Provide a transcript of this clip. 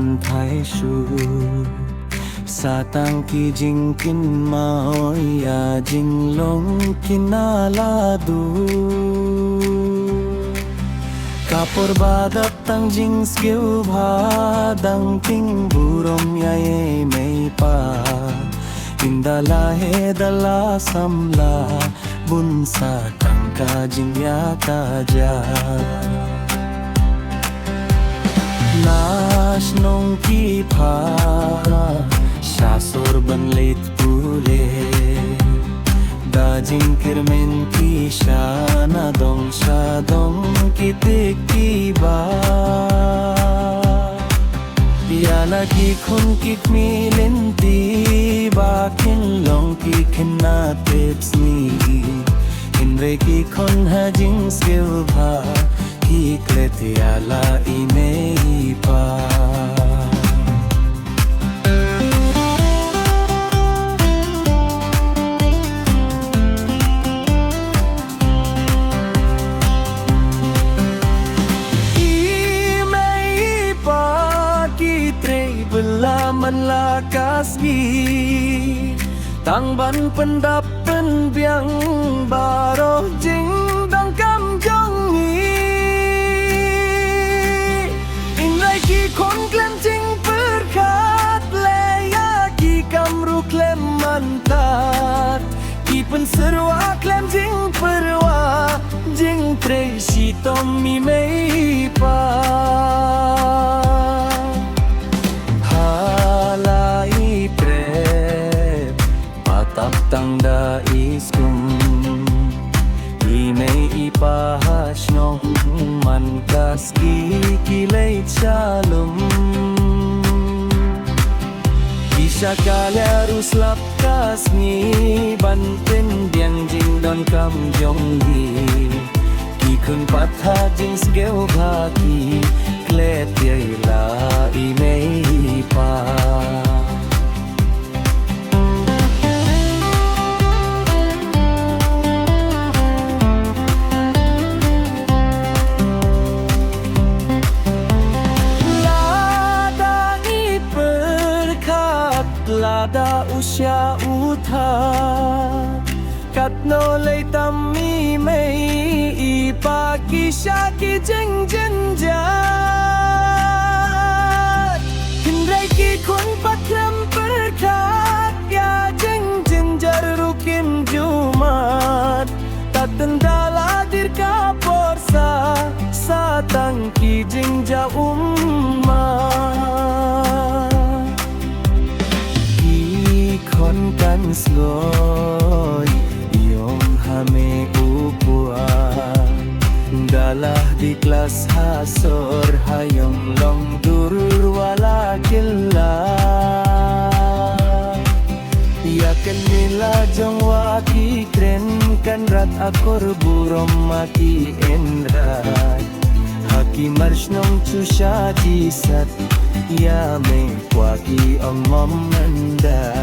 phần thái su sa tang ki jing kin ma ya jing long kinala du kapor badat tang jing skill bha dang ting burom ya ye mei pa indala he dala samla bun sa tang ka jing ya ta ja nash nong ki pha sa sorban leit pule da jing kirmen ki shana dong sa dong ki tik ki ba ya lagi khun ki milin ti ba kin long ki khna tips ni in re ki khon ha jing skill bha ki kleti ala imei pa man la kasbi tang ban pendap pen biang baro jing dang kam jong ni in lai ki khon klem jing per khat le ya ki kam ru klem man tat ki pen serwa klem jing perwa jing tre si tom mi mei pa tang da iskum imei ipahas nong man kaski kilay shalom isa kalya ruslap kasni banten diang jing don kam jong hi ki kun patha jing sgeu bhaki klet yai la imei pa lada usya utha katno lei tammi mei ipa ki sha ki jing jin ja hindrai ki khun patlam per khat ya jing jin jar rukim jumat tatandala dir ka porsa satang ki jing ja umma kon kan sloy yong hame upua dalah di kelas hasor hayong long dur wala killa ya kan nila jong waki kren kan rat akor burom mati endrat haki marsh nong chusha jisat ya me kwaki ang mom nanda